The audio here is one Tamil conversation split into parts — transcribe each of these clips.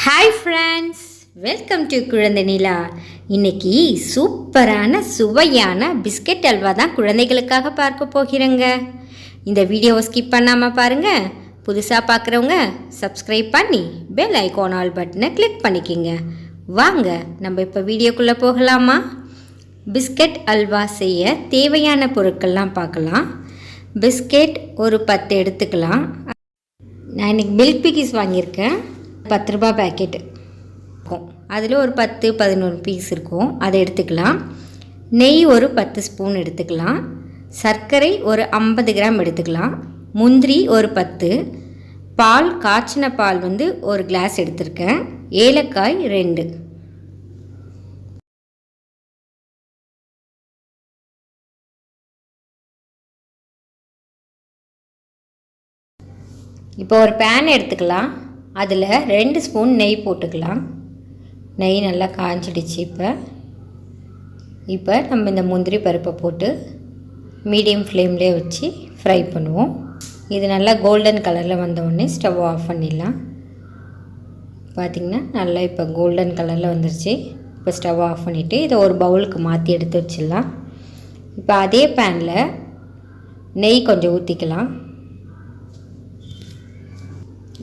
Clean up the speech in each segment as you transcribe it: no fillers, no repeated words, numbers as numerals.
ஹாய் ஃப்ரெண்ட்ஸ், வெல்கம் டு குழந்தை நிலா. இன்றைக்கி சூப்பரான சுவையான பிஸ்கெட் அல்வா தான் குழந்தைகளுக்காக பார்க்க போகிறேங்க. இந்த வீடியோவை ஸ்கிப் பண்ணாமல் பாருங்கள். புதுசாக பார்க்குறவங்க சப்ஸ்கிரைப் பண்ணி பெல் ஐகான் ஆல் பட்டனை கிளிக் பண்ணிக்கிங்க. வாங்க நம்ம இப்போ வீடியோக்குள்ளே போகலாமா? பிஸ்கெட் அல்வா செய்ய தேவையான பொருட்கள்லாம் பார்க்கலாம். பிஸ்கெட் ஒரு 10 எடுத்துக்கலாம். நான் இன்றைக்கி மில்க் பிக்கிஸ் வாங்கியிருக்கேன். 10 ரூபா பேக்கெட்டு இருக்கும். அதில் ஒரு 10-11 பீஸ் இருக்கும். அதை எடுத்துக்கலாம். நெய் ஒரு 10 ஸ்பூன் எடுத்துக்கலாம். சர்க்கரை ஒரு 50 கிராம் எடுத்துக்கலாம். முந்திரி ஒரு 10. பால், காய்ச்சின பால் ஒரு கிளாஸ் எடுத்திருக்கேன். ஏலக்காய் 2. இப்போ ஒரு பேன் எடுத்துக்கலாம். அதில் 2 ஸ்பூன் நெய் போட்டுக்கலாம். நெய் நல்லா காய்ஞ்சிடுச்சு. இப்போ நம்ம இந்த முந்திரி பருப்பை போட்டு மீடியம் ஃப்ளேம்லேயே வச்சு ஃப்ரை பண்ணுவோம். இது நல்லா கோல்டன் கலரில் வந்தோடனே ஸ்டவ் ஆஃப் பண்ணிடலாம். பார்த்திங்கன்னா நல்லா இப்போ கோல்டன் கலரில் வந்துருச்சு. இப்போ ஸ்டவ் ஆஃப் பண்ணிவிட்டு இதை ஒரு பவுலுக்கு மாற்றி எடுத்து வச்சிடலாம். இப்போ அதே பேனில் நெய் கொஞ்சம் ஊற்றிக்கலாம்.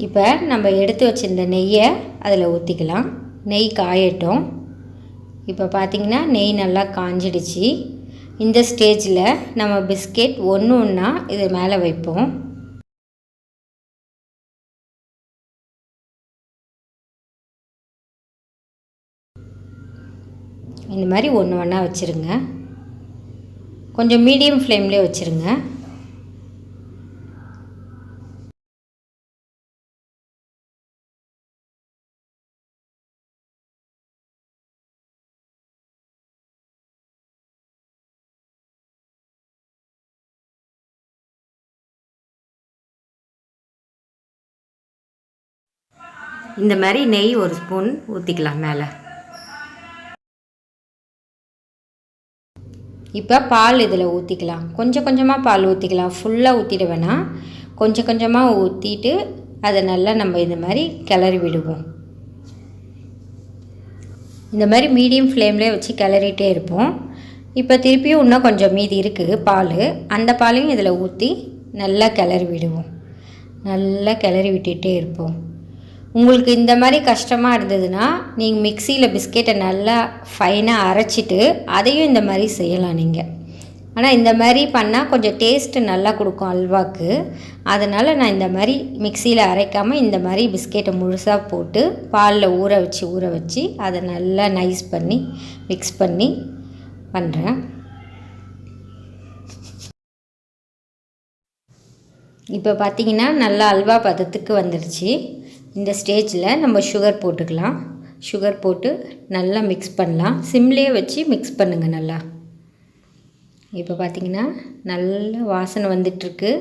இப்போ நம்ம எடுத்து வச்சிருந்த நெய்யை அதில் ஊற்றிக்கலாம். நெய் காயட்டும். இப்போ பார்த்திங்கன்னா நெய் நல்லா காஞ்சிடுச்சு. இந்த ஸ்டேஜில் நம்ம பிஸ்கெட் ஒன்றா இது மேலே வைப்போம். இந்த மாதிரி ஒன்றா வச்சுருங்க. கொஞ்சம் மீடியம் ஃப்ளேம்லேயே வச்சுருங்க. இந்த மாதிரி நெய் ஒரு ஸ்பூன் ஊற்றிக்கலாம் மேலே. இப்போ பால் இதில் ஊற்றிக்கலாம். கொஞ்சம் கொஞ்சமாக பால் ஊற்றிக்கலாம். ஃபுல்லாக ஊற்றிட வேணாம். கொஞ்சம் கொஞ்சமாக ஊற்றிட்டு அதை நல்லா நம்ம இந்த மாதிரி கிளறி விடுவோம். இந்த மாதிரி மீடியம் ஃப்ளேம்லேயே வச்சு கிளறிட்டே இருப்போம். இப்போ திருப்பியும் இன்னும் கொஞ்சம் மீதி இருக்குது பால். அந்த பாலையும் இதில் ஊற்றி நல்லா கிளறி விடுவோம். நல்லா கிளறி விட்டுகிட்டே இருப்போம். உங்களுக்கு இந்த மாதிரி கஷ்டமாக இருந்ததுன்னா நீங்கள் மிக்சியில் பிஸ்கெட்டை நல்லா ஃபைனாக அரைச்சிட்டு அதையும் இந்த மாதிரி செய்யலாம் நீங்கள். ஆனால் இந்த மாதிரி பண்ணால் கொஞ்சம் டேஸ்ட்டு நல்லா கொடுக்கும் அல்வாக்கு. அதனால் நான் இந்த மாதிரி மிக்சியில் அரைக்காமல் இந்த மாதிரி பிஸ்கெட்டை முழுசாக போட்டு பாலில் ஊற வச்சு அதை நல்லா நைஸ் பண்ணி மிக்ஸ் பண்ணி பண்ணுறேன். இப்போ பார்த்திங்கன்னா நல்லா அல்வா பதத்துக்கு வந்துடுச்சு. இந்த ஸ்டேஜில் நம்ம சுகர் போட்டுக்கலாம். சுகர் போட்டு நல்லா மிக்ஸ் பண்ணலாம். சிம்லேயே வச்சு மிக்ஸ் பண்ணுங்கள் நல்லா. இப்போ பார்த்திங்கன்னா நல்ல வாசனை வந்துட்டுருக்கு.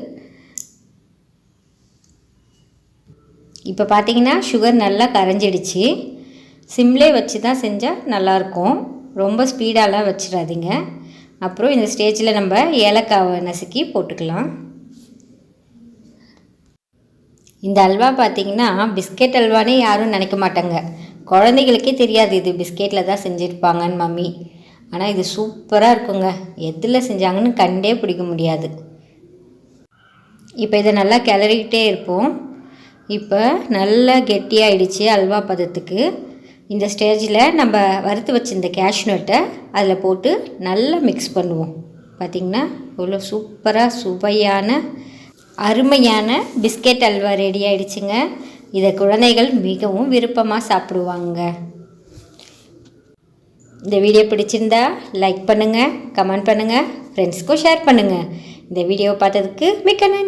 இப்போ பார்த்திங்கன்னா சுகர் நல்லா கரைஞ்சிடுச்சு. சிம்லேயே வச்சு தான் செஞ்சால் நல்லாயிருக்கும். ரொம்ப ஸ்பீடாலாம் வச்சிடாதீங்க. அப்புறம் இந்த ஸ்டேஜில் நம்ம ஏலக்காவை நசுக்கி போட்டுக்கலாம். இந்த அல்வா பார்த்திங்கன்னா பிஸ்கெட் அல்வானே யாரும் நினைக்க மாட்டாங்க. குழந்தைகளுக்கே தெரியாது இது பிஸ்கெட்டில் தான் செஞ்சுருப்பாங்கன்னு மம்மி. ஆனால் இது சூப்பராக இருக்குங்க. எதில் செஞ்சாங்கன்னு கண்டே பிடிக்க முடியாது. இப்போ இதை நல்லா கிளறிக்கிட்டே இருப்போம். இப்போ நல்லா கெட்டியாகிடுச்சு அல்வா பதத்துக்கு. இந்த ஸ்டேஜில் நம்ம வறுத்து வச்சுருந்த கேஷ்நட்டை அதில் போட்டு நல்லா மிக்ஸ் பண்ணுவோம். பார்த்திங்கன்னா இவ்வளோ சூப்பராக சுவையான அருமையான பிஸ்கெட் அல்வா ரெடி ஆகிடுச்சுங்க. இதை குழந்தைகள் மிகவும் விருப்பமாக சாப்பிடுவாங்க. இந்த வீடியோ பிடிச்சிருந்தா லைக் பண்ணுங்கள், கமெண்ட் பண்ணுங்கள், ஃப்ரெண்ட்ஸ்க்கும் ஷேர் பண்ணுங்கள். இந்த வீடியோவை பார்த்ததுக்கு மிக்க நன்றி.